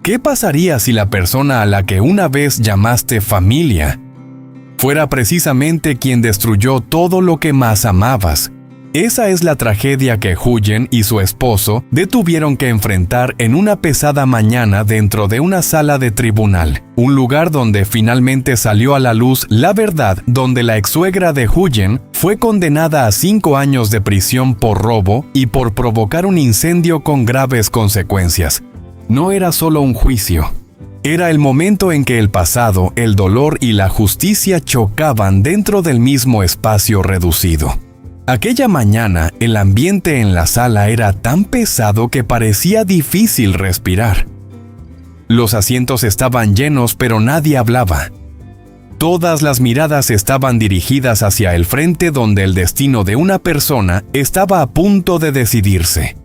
¿Qué pasaría si la persona a la que una vez llamaste familia fuera precisamente quien destruyó todo lo que más amabas? Esa es la tragedia que Huyen y su esposo tuvieron que enfrentar en una pesada mañana dentro de una sala de tribunal, un lugar donde finalmente salió a la luz la verdad, donde la exsuegra de Huyen fue condenada a 5 años de prisión por robo y por provocar un incendio con graves consecuencias. No era solo un juicio. Era el momento en que el pasado, el dolor y la justicia chocaban dentro del mismo espacio reducido. Aquella mañana, el ambiente en la sala era tan pesado que parecía difícil respirar. Los asientos estaban llenos, pero nadie hablaba. Todas las miradas estaban dirigidas hacia el frente donde el destino de una persona estaba a punto de decidirse.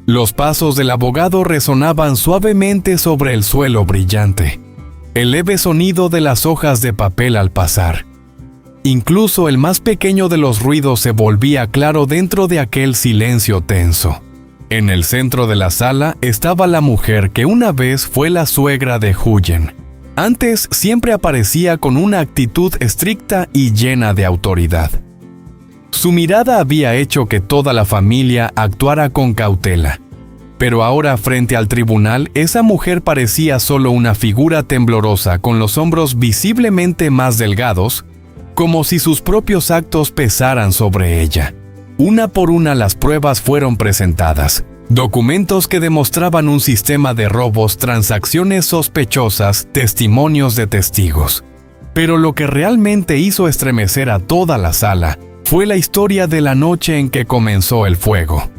Los pasos del abogado resonaban suavemente sobre el suelo brillante. El leve sonido de las hojas de papel al pasar. Incluso el más pequeño de los ruidos se volvía claro dentro de aquel silencio tenso. En el centro de la sala estaba la mujer que una vez fue la suegra de Huyen. Antes siempre aparecía con una actitud estricta y llena de autoridad. Su mirada había hecho que toda la familia actuara con cautela. Pero ahora, frente al tribunal, esa mujer parecía solo una figura temblorosa con los hombros visiblemente más delgados, como si sus propios actos pesaran sobre ella. Una por una las pruebas fueron presentadas. Documentos que demostraban un sistema de robos, transacciones sospechosas, testimonios de testigos. Pero lo que realmente hizo estremecer a toda la sala fue la historia de la noche en que comenzó el fuego.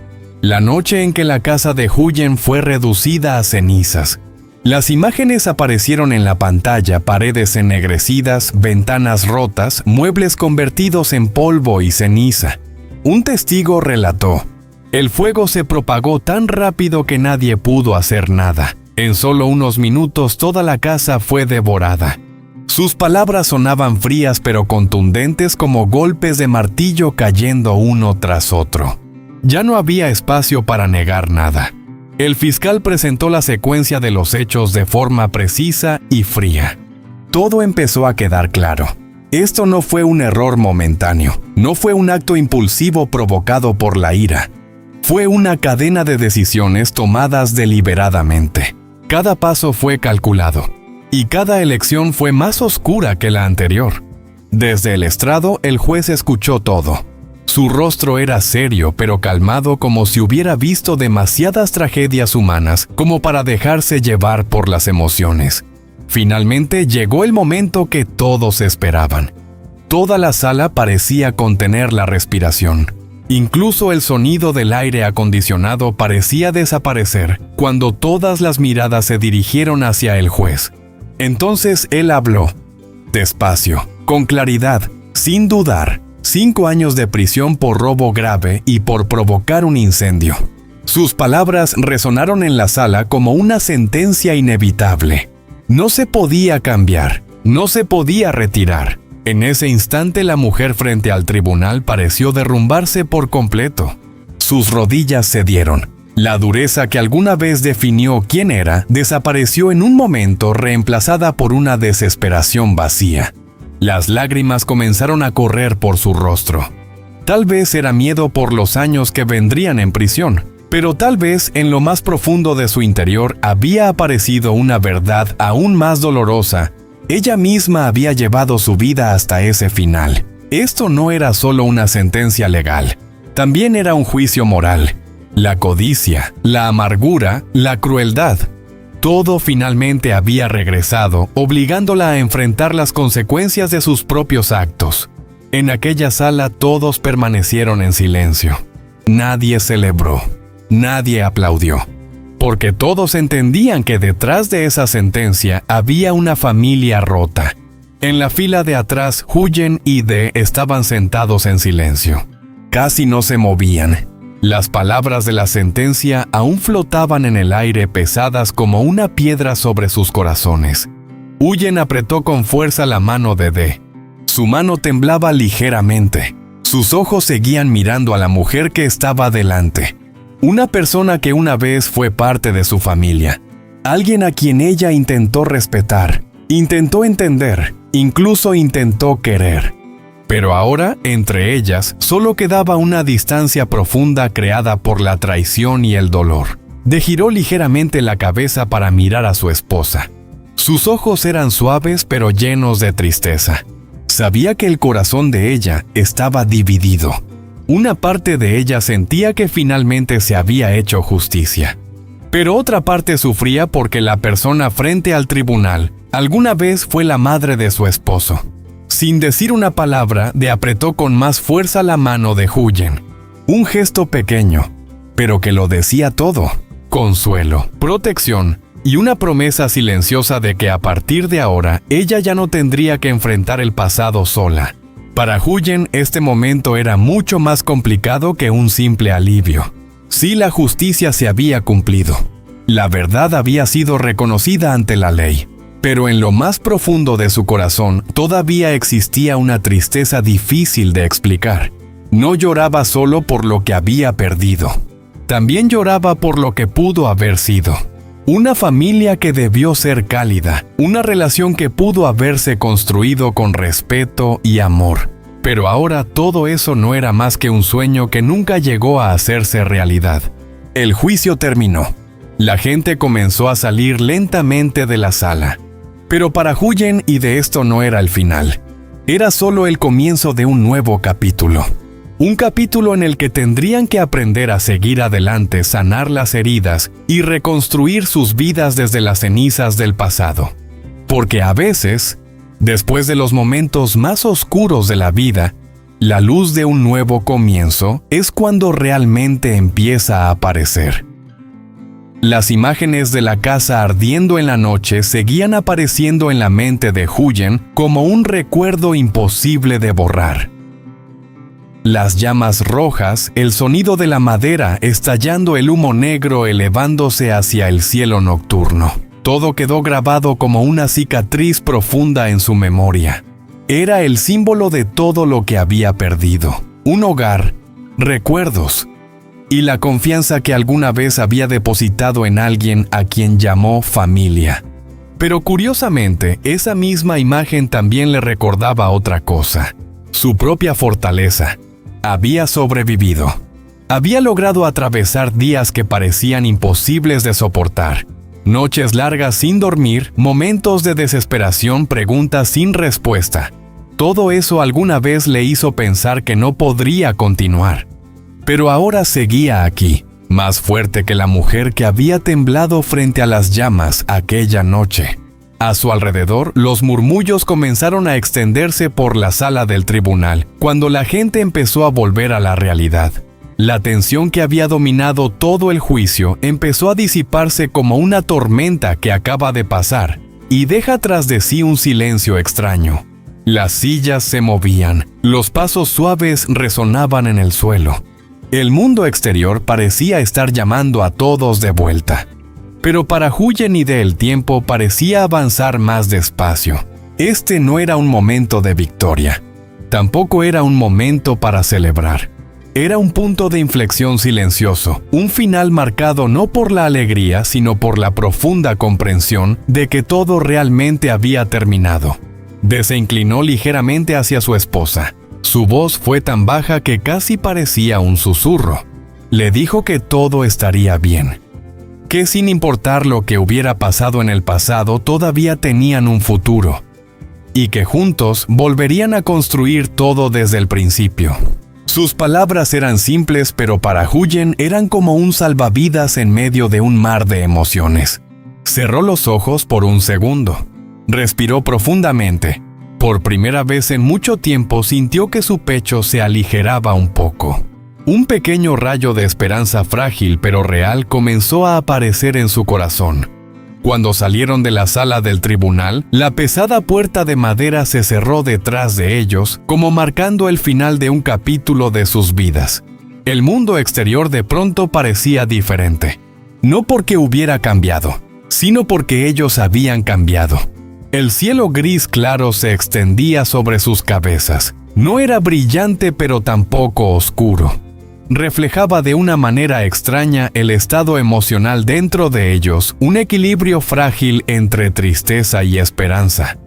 La noche en que la casa de Huyen fue reducida a cenizas. Las imágenes aparecieron en la pantalla: paredes ennegrecidas, ventanas rotas, muebles convertidos en polvo y ceniza. Un testigo relató: el fuego se propagó tan rápido que nadie pudo hacer nada. En solo unos minutos toda la casa fue devorada. Sus palabras sonaban frías pero contundentes como golpes de martillo cayendo uno tras otro. Ya no había espacio para negar nada. El fiscal presentó la secuencia de los hechos de forma precisa y fría. Todo empezó a quedar claro. Esto no fue un error momentáneo, no fue un acto impulsivo provocado por la ira. Fue una cadena de decisiones tomadas deliberadamente. Cada paso fue calculado, y cada elección fue más oscura que la anterior. Desde el estrado, el juez escuchó todo. Su rostro era serio pero calmado, como si hubiera visto demasiadas tragedias humanas como para dejarse llevar por las emociones. Finalmente llegó el momento que todos esperaban. Toda la sala parecía contener la respiración. Incluso el sonido del aire acondicionado parecía desaparecer cuando todas las miradas se dirigieron hacia el juez. Entonces él habló, despacio, con claridad, sin dudar. 5 años de prisión por robo grave y por provocar un incendio. Sus palabras resonaron en la sala como una sentencia inevitable. No se podía cambiar, no se podía retirar. En ese instante la mujer frente al tribunal pareció derrumbarse por completo. Sus rodillas cedieron. La dureza que alguna vez definió quién era desapareció en un momento, reemplazada por una desesperación vacía. Las lágrimas comenzaron a correr por su rostro. Tal vez era miedo por los años que vendrían en prisión, pero tal vez en lo más profundo de su interior había aparecido una verdad aún más dolorosa. Ella misma había llevado su vida hasta ese final. Esto no era solo una sentencia legal, también era un juicio moral. La codicia, la amargura, la crueldad. Todo finalmente había regresado, obligándola a enfrentar las consecuencias de sus propios actos. En aquella sala todos permanecieron en silencio. Nadie celebró, nadie aplaudió, porque todos entendían que detrás de esa sentencia había una familia rota. En la fila de atrás, Huyen y De estaban sentados en silencio. Casi no se movían. Las palabras de la sentencia aún flotaban en el aire, pesadas como una piedra sobre sus corazones. Huyen apretó con fuerza la mano de De. Su mano temblaba ligeramente. Sus ojos seguían mirando a la mujer que estaba delante. Una persona que una vez fue parte de su familia. alguien a quien ella intentó respetar, intentó entender, incluso intentó querer. Pero ahora, entre ellas, solo quedaba una distancia profunda creada por la traición y el dolor. Giró ligeramente la cabeza para mirar a su esposa. Sus ojos eran suaves pero llenos de tristeza. Sabía que el corazón de ella estaba dividido. Una parte de ella sentía que finalmente se había hecho justicia. Pero otra parte sufría porque la persona frente al tribunal alguna vez fue la madre de su esposo. Sin decir una palabra, apretó con más fuerza la mano de Huyen. Un gesto pequeño, pero que lo decía todo. Consuelo, protección y una promesa silenciosa de que a partir de ahora ella ya no tendría que enfrentar el pasado sola. Para Huyen, este momento era mucho más complicado que un simple alivio. Sí, la justicia se había cumplido. La verdad había sido reconocida ante la ley. Pero en lo más profundo de su corazón todavía existía una tristeza difícil de explicar. No lloraba solo por lo que había perdido. También lloraba por lo que pudo haber sido. Una familia que debió ser cálida, una relación que pudo haberse construido con respeto y amor. Pero ahora todo eso no era más que un sueño que nunca llegó a hacerse realidad. El juicio terminó. La gente comenzó a salir lentamente de la sala. Pero para Huyen, y de esto no era el final. Era solo el comienzo de un nuevo capítulo. Un capítulo en el que tendrían que aprender a seguir adelante, sanar las heridas y reconstruir sus vidas desde las cenizas del pasado. Porque a veces, después de los momentos más oscuros de la vida, la luz de un nuevo comienzo es cuando realmente empieza a aparecer. Las imágenes de la casa ardiendo en la noche seguían apareciendo en la mente de Huyen como un recuerdo imposible de borrar. Las llamas rojas, el sonido de la madera estallando, el humo negro elevándose hacia el cielo nocturno. Todo quedó grabado como una cicatriz profunda en su memoria. Era el símbolo de todo lo que había perdido. Un hogar, recuerdos, y la confianza que alguna vez había depositado en alguien a quien llamó familia. Pero curiosamente, esa misma imagen también le recordaba otra cosa: su propia fortaleza. Había sobrevivido. Había logrado atravesar días que parecían imposibles de soportar. Noches largas sin dormir, momentos de desesperación, preguntas sin respuesta. Todo eso alguna vez le hizo pensar que no podría continuar. Pero ahora seguía aquí, más fuerte que la mujer que había temblado frente a las llamas aquella noche. A su alrededor, los murmullos comenzaron a extenderse por la sala del tribunal, cuando la gente empezó a volver a la realidad. La tensión que había dominado todo el juicio empezó a disiparse como una tormenta que acaba de pasar, y deja tras de sí un silencio extraño. Las sillas se movían, los pasos suaves resonaban en el suelo. El mundo exterior parecía estar llamando a todos de vuelta. Pero para Huyen y del tiempo parecía avanzar más despacio. Este no era un momento de victoria. Tampoco era un momento para celebrar. Era un punto de inflexión silencioso, un final marcado no por la alegría, sino por la profunda comprensión de que todo realmente había terminado. Se inclinó ligeramente hacia su esposa. Su voz fue tan baja que casi parecía un susurro. Le dijo que todo estaría bien. Que sin importar lo que hubiera pasado en el pasado, todavía tenían un futuro. Y que juntos volverían a construir todo desde el principio. Sus palabras eran simples, pero para Huyen eran como un salvavidas en medio de un mar de emociones. Cerró los ojos por un segundo. Respiró profundamente. Por primera vez en mucho tiempo sintió que su pecho se aligeraba un poco. Un pequeño rayo de esperanza frágil pero real comenzó a aparecer en su corazón. Cuando salieron de la sala del tribunal, la pesada puerta de madera se cerró detrás de ellos, como marcando el final de un capítulo de sus vidas. El mundo exterior de pronto parecía diferente. No porque hubiera cambiado, sino porque ellos habían cambiado. El cielo gris claro se extendía sobre sus cabezas. No era brillante pero tampoco oscuro. reflejaba de una manera extraña el estado emocional dentro de ellos, un equilibrio frágil entre tristeza y esperanza.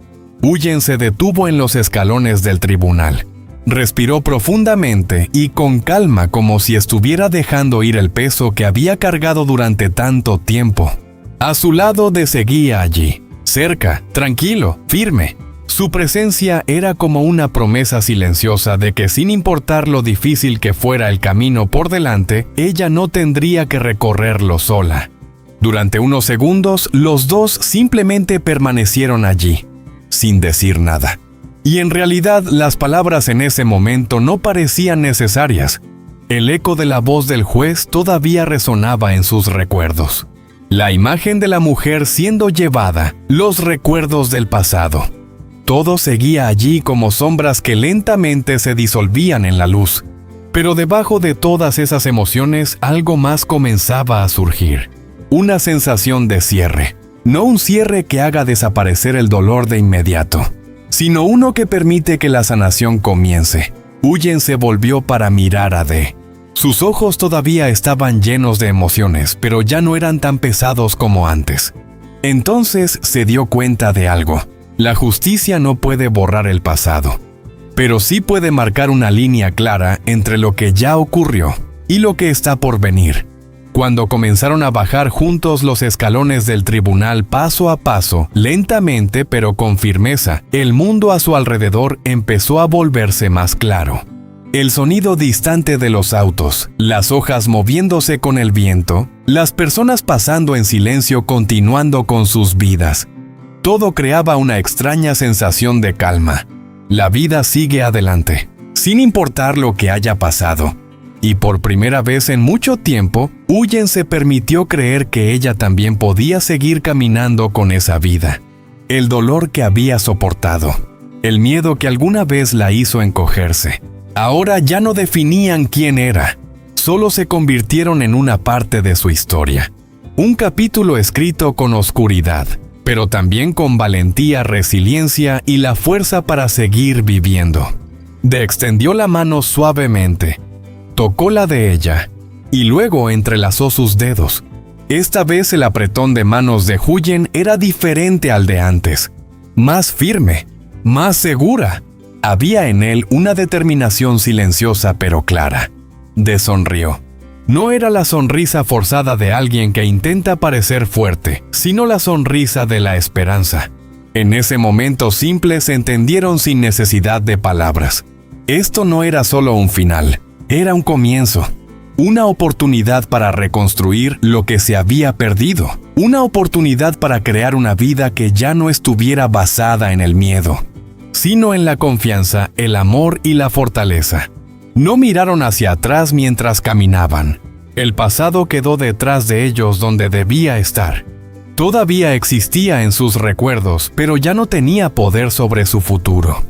Huyen se detuvo en los escalones del tribunal. Respiró profundamente y con calma, como si estuviera dejando ir el peso que había cargado durante tanto tiempo. A su lado de seguía allí, cerca, tranquilo, firme. Su presencia era como una promesa silenciosa de que sin importar lo difícil que fuera el camino por delante, ella no tendría que recorrerlo sola. Durante unos segundos, los dos simplemente permanecieron allí, sin decir nada. Y en realidad las palabras en ese momento no parecían necesarias. El eco de la voz del juez todavía resonaba en sus recuerdos. La imagen de la mujer siendo llevada, los recuerdos del pasado. Todo seguía allí como sombras que lentamente se disolvían en la luz. Pero debajo de todas esas emociones, algo más comenzaba a surgir. Una sensación de cierre. No un cierre que haga desaparecer el dolor de inmediato, sino uno que permite que la sanación comience. Huyen se volvió para mirar a Dee. Sus ojos todavía estaban llenos de emociones, pero ya no eran tan pesados como antes. Entonces se dio cuenta de algo. La justicia no puede borrar el pasado, pero sí puede marcar una línea clara entre lo que ya ocurrió y lo que está por venir. Cuando comenzaron a bajar juntos los escalones del tribunal paso a paso, lentamente pero con firmeza, el mundo a su alrededor empezó a volverse más claro. El sonido distante de los autos, las hojas moviéndose con el viento, las personas pasando en silencio continuando con sus vidas. Todo creaba una extraña sensación de calma. La vida sigue adelante, sin importar lo que haya pasado. Y por primera vez en mucho tiempo, Huyen se permitió creer que ella también podía seguir caminando con esa vida. El dolor que había soportado, el miedo que alguna vez la hizo encogerse, ahora ya no definían quién era, solo se convirtieron en una parte de su historia. Un capítulo escrito con oscuridad, pero también con valentía, resiliencia y la fuerza para seguir viviendo. Dee extendió la mano suavemente, tocó la de ella, y luego entrelazó sus dedos. Esta vez el apretón de manos de Huyen era diferente al de antes, más firme, más segura. Había en él una determinación silenciosa pero clara. Dee sonrió. No era la sonrisa forzada de alguien que intenta parecer fuerte, sino la sonrisa de la esperanza. En ese momento simple se entendieron sin necesidad de palabras. Esto no era solo un final, era un comienzo. Una oportunidad para reconstruir lo que se había perdido. Una oportunidad para crear una vida que ya no estuviera basada en el miedo, sino en la confianza, el amor y la fortaleza. No miraron hacia atrás mientras caminaban. El pasado quedó detrás de ellos donde debía estar. Todavía existía en sus recuerdos, pero ya no tenía poder sobre su futuro.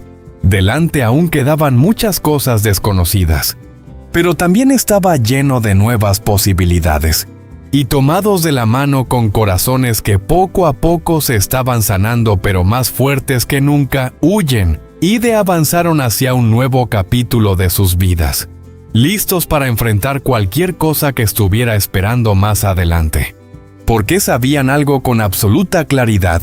Delante aún quedaban muchas cosas desconocidas, pero también estaba lleno de nuevas posibilidades. Y tomados de la mano con corazones que poco a poco se estaban sanando pero más fuertes que nunca, Huyen y Dee avanzaron hacia un nuevo capítulo de sus vidas, listos para enfrentar cualquier cosa que estuviera esperando más adelante. Porque sabían algo con absoluta claridad: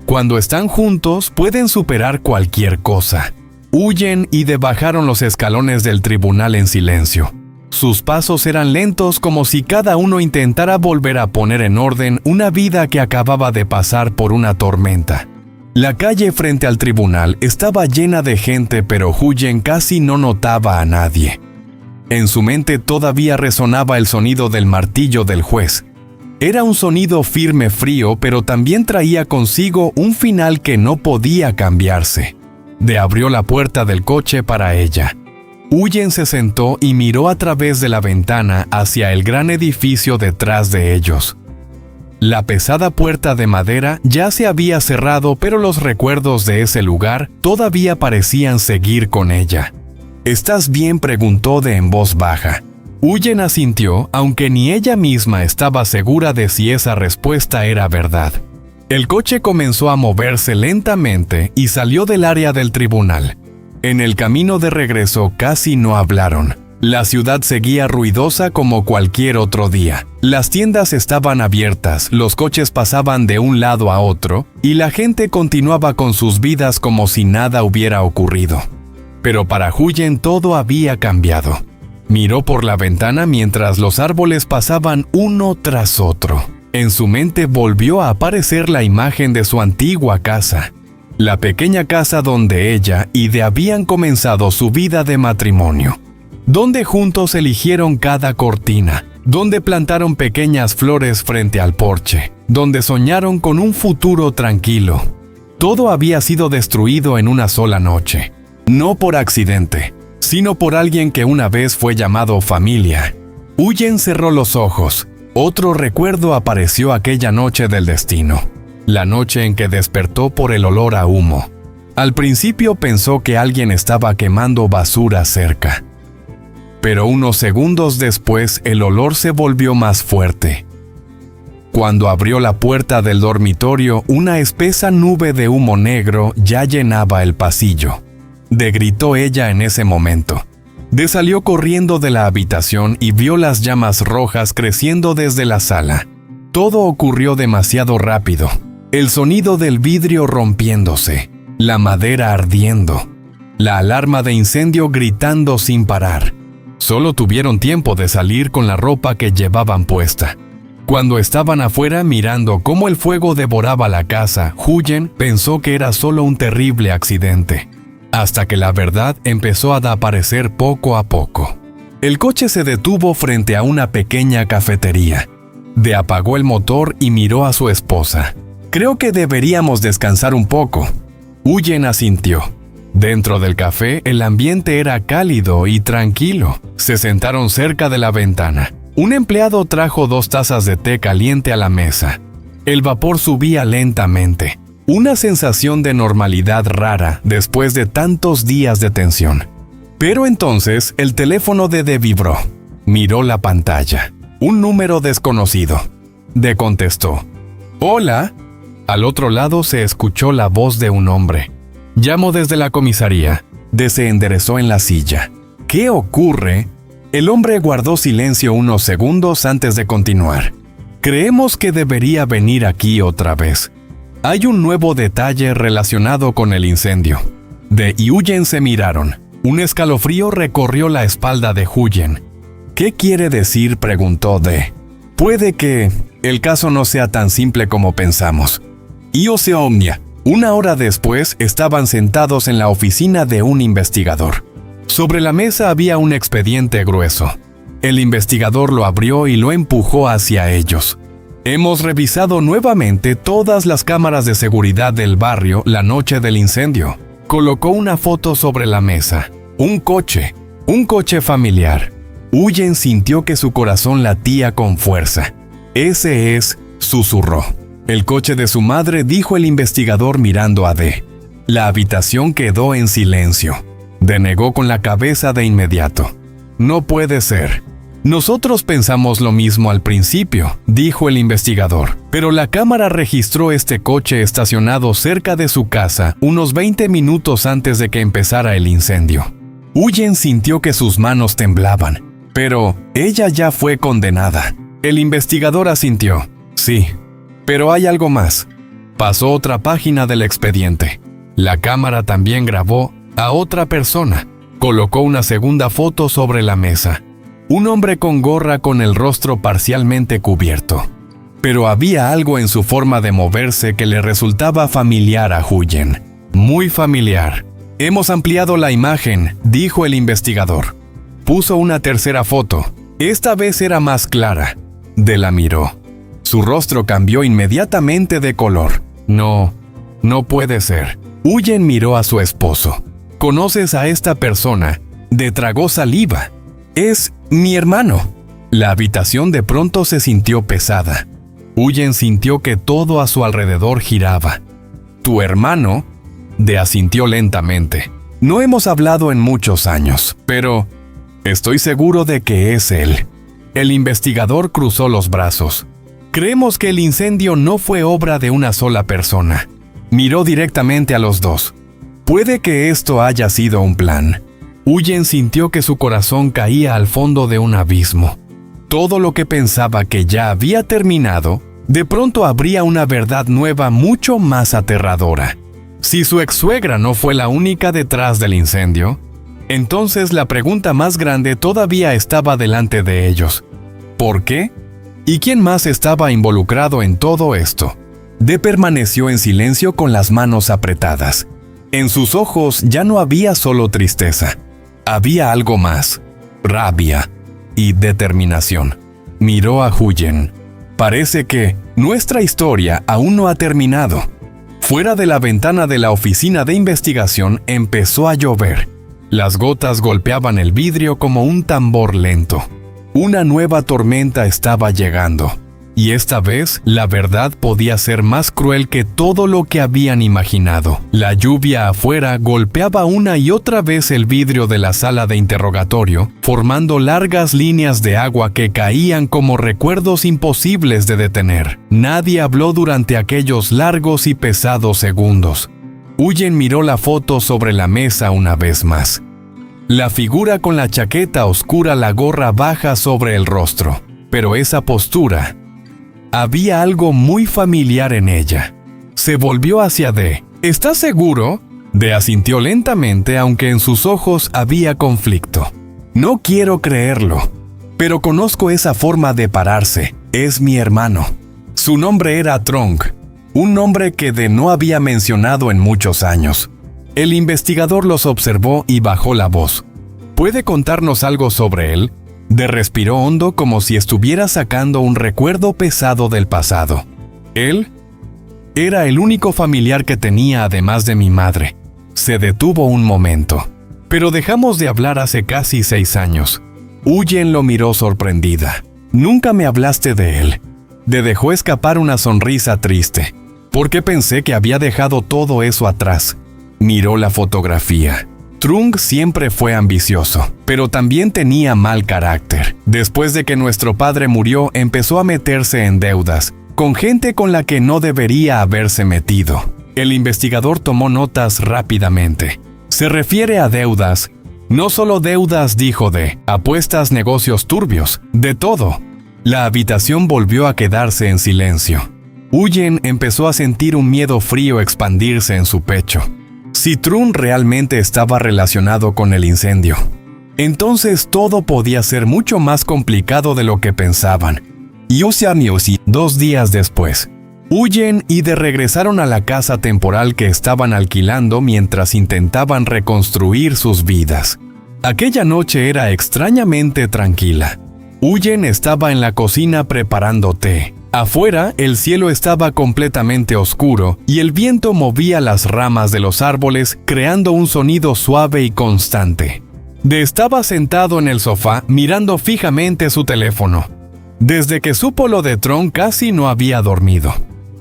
cuando están juntos pueden superar cualquier cosa. Huyen y Dee bajaron los escalones del tribunal en silencio. Sus pasos eran lentos, como si cada uno intentara volver a poner en orden una vida que acababa de pasar por una tormenta. La calle frente al tribunal estaba llena de gente, pero Huyen casi no notaba a nadie. En su mente todavía resonaba el sonido del martillo del juez. Era un sonido firme, frío, pero también traía consigo un final que no podía cambiarse. Dee abrió la puerta del coche para ella. Huyen se sentó y miró a través de la ventana hacia el gran edificio detrás de ellos. La pesada puerta de madera ya se había cerrado, pero los recuerdos de ese lugar todavía parecían seguir con ella. ¿Estás bien?, preguntó Dee en voz baja. Huyen asintió, aunque ni ella misma estaba segura de si esa respuesta era verdad. El coche comenzó a moverse lentamente y salió del área del tribunal. En el camino de regreso casi no hablaron. La ciudad seguía ruidosa como cualquier otro día. Las tiendas estaban abiertas, los coches pasaban de un lado a otro, y la gente continuaba con sus vidas como si nada hubiera ocurrido. Pero para Huyen todo había cambiado. Miró por la ventana mientras los árboles pasaban uno tras otro. En su mente volvió a aparecer la imagen de su antigua casa. La pequeña casa donde ella y De habían comenzado su vida de matrimonio. Donde juntos eligieron cada cortina, donde plantaron pequeñas flores frente al porche, donde soñaron con un futuro tranquilo. Todo había sido destruido en una sola noche, no por accidente, sino por alguien que una vez fue llamado familia. Huyen cerró los ojos. Otro recuerdo apareció aquella noche del destino, la noche en que despertó por el olor a humo. Al principio pensó que alguien estaba quemando basura cerca. Pero unos segundos después el olor se volvió más fuerte. Cuando abrió la puerta del dormitorio, una espesa nube de humo negro ya llenaba el pasillo. De gritó ella en ese momento. De salió corriendo de la habitación y vio las llamas rojas creciendo desde la sala. Todo ocurrió demasiado rápido. El sonido del vidrio rompiéndose, la madera ardiendo, la alarma de incendio gritando sin parar. Solo tuvieron tiempo de salir con la ropa que llevaban puesta. Cuando estaban afuera mirando cómo el fuego devoraba la casa, Huyen pensó que era solo un terrible accidente, hasta que la verdad empezó a aparecer poco a poco. El coche se detuvo frente a una pequeña cafetería. De apagó el motor y miró a su esposa. «Creo que deberíamos descansar un poco». Huyen asintió. Dentro del café, el ambiente era cálido y tranquilo. Se sentaron cerca de la ventana. Un empleado trajo 2 tazas de té caliente a la mesa. El vapor subía lentamente. Una sensación de normalidad rara después de tantos días de tensión. Pero entonces, el teléfono de De vibró. Miró la pantalla. Un número desconocido. De contestó. «Hola». Al otro lado se escuchó la voz de un hombre. «Llamo desde la comisaría». De se enderezó en la silla. «¿Qué ocurre?» El hombre guardó silencio unos segundos antes de continuar. «Creemos que debería venir aquí otra vez. Hay un nuevo detalle relacionado con el incendio». De y Huyen se miraron. Un escalofrío recorrió la espalda de Huyen. «¿Qué quiere decir?», preguntó De. «Puede que el caso no sea tan simple como pensamos». Io se omnia. Una hora después estaban sentados en la oficina de un investigador. Sobre la mesa había un expediente grueso. El investigador lo abrió y lo empujó hacia ellos. «Hemos revisado nuevamente todas las cámaras de seguridad del barrio la noche del incendio». Colocó una foto sobre la mesa. Un coche familiar. Huyen sintió que su corazón latía con fuerza. «Ese es», susurró. «El coche de su madre», dijo el investigador mirando a De. La habitación quedó en silencio. De negó con la cabeza de inmediato. «No puede ser». «Nosotros pensamos lo mismo al principio», dijo el investigador, «pero la cámara registró este coche estacionado cerca de su casa unos 20 minutos antes de que empezara el incendio». Huyen sintió que sus manos temblaban. «Pero ella ya fue condenada». El investigador asintió. «Sí, pero hay algo más». Pasó otra página del expediente. La cámara también grabó a otra persona. Colocó una segunda foto sobre la mesa. Un hombre con gorra con el rostro parcialmente cubierto. Pero había algo en su forma de moverse que le resultaba familiar a Huyen. Muy familiar. «Hemos ampliado la imagen», dijo el investigador. Puso una tercera foto. Esta vez era más clara. De la miró. Su rostro cambió inmediatamente de color. No puede ser». Huyen miró a su esposo. «¿Conoces a esta persona?». De tragó saliva. «Es mi hermano». La habitación de pronto se sintió pesada. Huyen sintió que todo a su alrededor giraba. «¿Tu hermano?». De asintió lentamente. «No hemos hablado en muchos años, pero estoy seguro de que es él». El investigador cruzó los brazos. «Creemos que el incendio no fue obra de una sola persona». Miró directamente a los dos. «Puede que esto haya sido un plan». Huyen sintió que su corazón caía al fondo de un abismo. Todo lo que pensaba que ya había terminado, de pronto habría una verdad nueva mucho más aterradora. Si su ex-suegra no fue la única detrás del incendio, entonces la pregunta más grande todavía estaba delante de ellos. ¿Por qué? ¿Y quién más estaba involucrado en todo esto? Dee permaneció en silencio con las manos apretadas. En sus ojos ya no había solo tristeza. Había algo más, rabia y determinación. Miró a Huyen. Parece que nuestra historia aún no ha terminado. Fuera de la ventana de la oficina de investigación empezó a llover. Las gotas golpeaban el vidrio como un tambor lento. Una nueva tormenta estaba llegando. Y esta vez, la verdad podía ser más cruel que todo lo que habían imaginado. La lluvia afuera golpeaba una y otra vez el vidrio de la sala de interrogatorio, formando largas líneas de agua que caían como recuerdos imposibles de detener. Nadie habló durante aquellos largos y pesados segundos. Huyen miró la foto sobre la mesa una vez más. La figura con la chaqueta oscura, la gorra baja sobre el rostro. Pero esa postura... había algo muy familiar en ella. Se volvió hacia D. ¿Estás seguro? D asintió lentamente, aunque en sus ojos había conflicto. No quiero creerlo, pero conozco esa forma de pararse. Es mi hermano. Su nombre era Trong, un nombre que D no había mencionado en muchos años. El investigador los observó y bajó la voz. ¿Puede contarnos algo sobre él? D respiró hondo como si estuviera sacando un recuerdo pesado del pasado. Él era el único familiar que tenía además de mi madre. Se detuvo un momento. Pero dejamos de hablar hace casi 6 años. Huyen lo miró sorprendida. Nunca me hablaste de él. D dejó escapar una sonrisa triste. Porque pensé que había dejado todo eso atrás. Miró la fotografía. Trung siempre fue ambicioso, pero también tenía mal carácter. Después de que nuestro padre murió, empezó a meterse en deudas, con gente con la que no debería haberse metido. El investigador tomó notas rápidamente. Se refiere a deudas. No solo deudas, dijo D, apuestas, negocios turbios, de todo. La habitación volvió a quedarse en silencio. Huyen empezó a sentir un miedo frío expandirse en su pecho. Si Trung realmente estaba relacionado con el incendio, entonces todo podía ser mucho más complicado de lo que pensaban. Yusiamiosi, 2 días después, Huyen y D regresaron a la casa temporal que estaban alquilando mientras intentaban reconstruir sus vidas. Aquella noche era extrañamente tranquila. Huyen estaba en la cocina preparando té. Afuera, el cielo estaba completamente oscuro y el viento movía las ramas de los árboles, creando un sonido suave y constante. D estaba sentado en el sofá, mirando fijamente su teléfono. Desde que supo lo de Tron, casi no había dormido.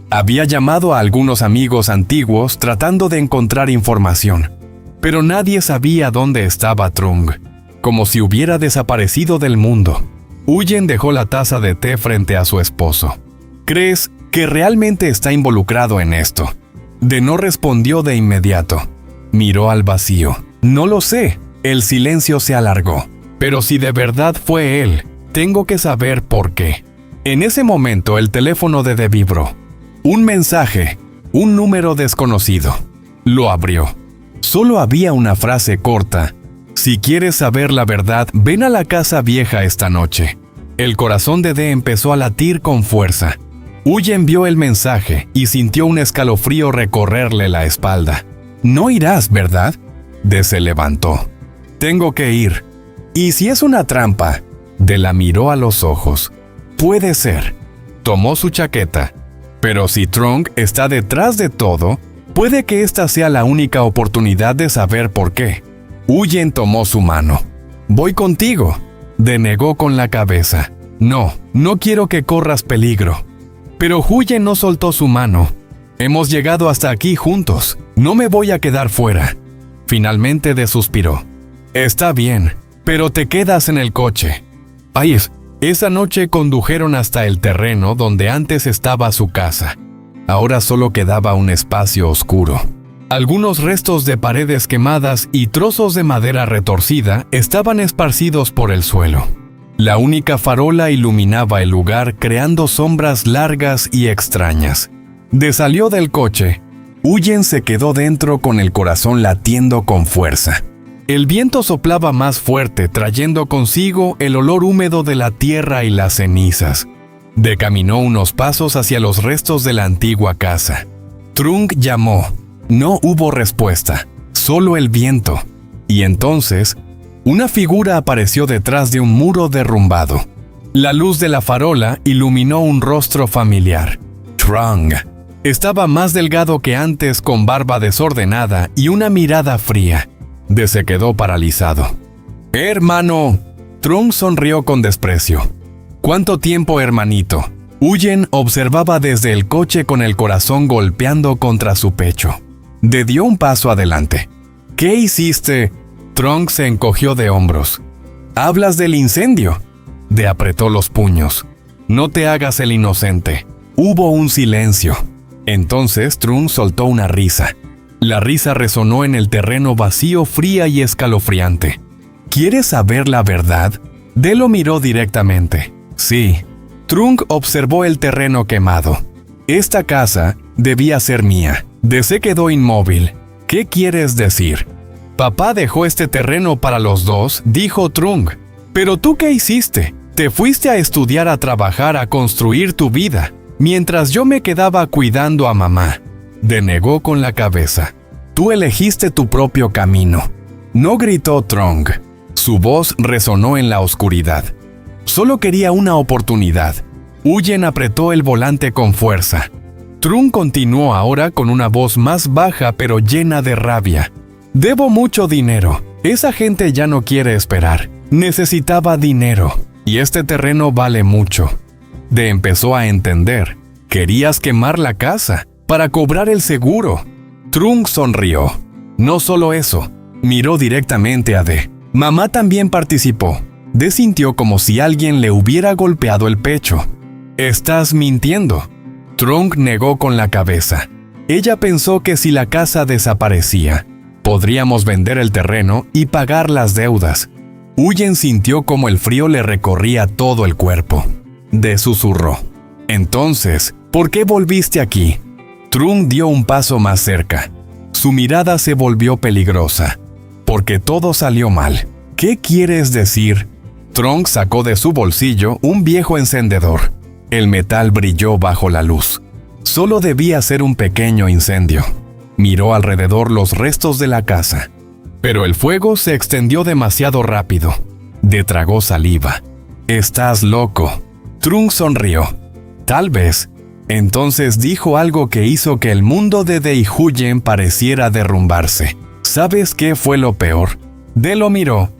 Había llamado a algunos amigos antiguos tratando de encontrar información, pero nadie sabía dónde estaba Trung, como si hubiera desaparecido del mundo. Huyen dejó la taza de té frente a su esposo. ¿Crees que realmente está involucrado en esto? D no respondió de inmediato. Miró al vacío. No lo sé. El silencio se alargó. Pero si de verdad fue él, tengo que saber por qué. En ese momento el teléfono de D vibró. Un mensaje, un número desconocido. Lo abrió. Solo había una frase corta. Si quieres saber la verdad, ven a la casa vieja esta noche. El corazón de D empezó a latir con fuerza. Huyen vio el mensaje y sintió un escalofrío recorrerle la espalda. No irás, ¿verdad? D se levantó. Tengo que ir. ¿Y si es una trampa? D la miró a los ojos. Puede ser. Tomó su chaqueta. Pero si Trung está detrás de todo, puede que esta sea la única oportunidad de saber por qué. Huyen tomó su mano. Voy contigo. D negó con la cabeza. No, no quiero que corras peligro. Pero Huyen no soltó su mano. Hemos llegado hasta aquí juntos. No me voy a quedar fuera. Finalmente D suspiró. Está bien, pero te quedas en el coche. Ay, esa noche condujeron hasta el terreno donde antes estaba su casa. Ahora solo quedaba un espacio oscuro. Algunos restos de paredes quemadas y trozos de madera retorcida estaban esparcidos por el suelo. La única farola iluminaba el lugar, creando sombras largas y extrañas. Salió del coche. Huyen se quedó dentro con el corazón latiendo con fuerza. El viento soplaba más fuerte, trayendo consigo el olor húmedo de la tierra y las cenizas. Caminó unos pasos hacia los restos de la antigua casa. Trunk llamó. No hubo respuesta, solo el viento. Y entonces, una figura apareció detrás de un muro derrumbado. La luz de la farola iluminó un rostro familiar. Trunk. Estaba más delgado que antes, con barba desordenada y una mirada fría. Se quedó paralizado. «Hermano». Trunk sonrió con desprecio. «¿Cuánto tiempo, hermanito?». Huyen observaba desde el coche con el corazón golpeando contra su pecho. Dio un paso adelante. «¿Qué hiciste?». Trunk se encogió de hombros. «¿Hablas del incendio?». Apretó los puños. «No te hagas el inocente». Hubo un silencio. Entonces Trunk soltó una risa. La risa resonó en el terreno vacío, fría y escalofriante. «¿Quieres saber la verdad?». Lo miró directamente. «Sí». Trunk observó el terreno quemado. «Esta casa debía ser mía». Se quedó inmóvil. «¿Qué quieres decir?». «Papá dejó este terreno para los dos», dijo Trunk. «¿Pero tú qué hiciste? Te fuiste a estudiar, a trabajar, a construir tu vida, mientras yo me quedaba cuidando a mamá». Negó con la cabeza. «Tú elegiste tu propio camino». No gritó Trunk. Su voz resonó en la oscuridad. Solo quería una oportunidad. Huyen apretó el volante con fuerza. Trunk continuó ahora con una voz más baja pero llena de rabia. «Debo mucho dinero. Esa gente ya no quiere esperar. Necesitaba dinero. Y este terreno vale mucho». Empezó a entender. «Querías quemar la casa para cobrar el seguro». Trunk sonrió. No solo eso. Miró directamente a Mamá también participó. Sintió como si alguien le hubiera golpeado el pecho. «Estás mintiendo». Trunk negó con la cabeza. Ella pensó que si la casa desaparecía, podríamos vender el terreno y pagar las deudas. Huyen sintió como el frío le recorría todo el cuerpo. Susurró. «Entonces, ¿por qué volviste aquí?». Trunk dio un paso más cerca. Su mirada se volvió peligrosa. «Porque todo salió mal». «¿Qué quieres decir?». Trunk sacó de su bolsillo un viejo encendedor. El metal brilló bajo la luz. Solo debía ser un pequeño incendio. Miró alrededor los restos de la casa. Pero el fuego se extendió demasiado rápido. Tragó saliva. «Estás loco». Trunk sonrió. «Tal vez». Entonces dijo algo que hizo que el mundo de Huyen pareciera derrumbarse. ¿Sabes qué fue lo peor? Lo miró.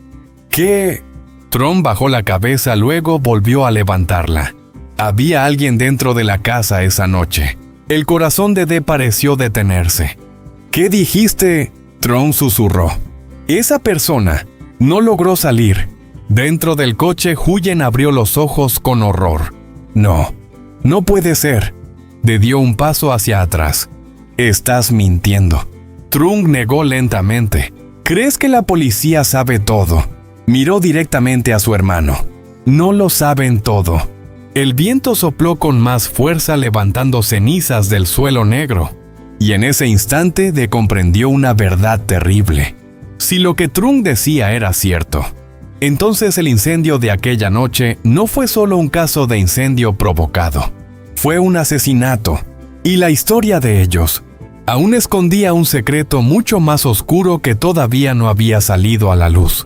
«¿Qué?». Trunk bajó la cabeza, luego volvió a levantarla. Había alguien dentro de la casa esa noche. El corazón de pareció detenerse. «¿Qué dijiste?». Trunk susurró. «Esa persona no logró salir». Dentro del coche, Huyen abrió los ojos con horror. «No, no puede ser». Dio un paso hacia atrás. «Estás mintiendo». Trunk negó lentamente. «¿Crees que la policía sabe todo?». Miró directamente a su hermano. «No lo saben todo». El viento sopló con más fuerza, levantando cenizas del suelo negro. Y en ese instante comprendió una verdad terrible. Si lo que Trunk decía era cierto, entonces el incendio de aquella noche no fue solo un caso de incendio provocado. Fue un asesinato. Y la historia de ellos aún escondía un secreto mucho más oscuro que todavía no había salido a la luz.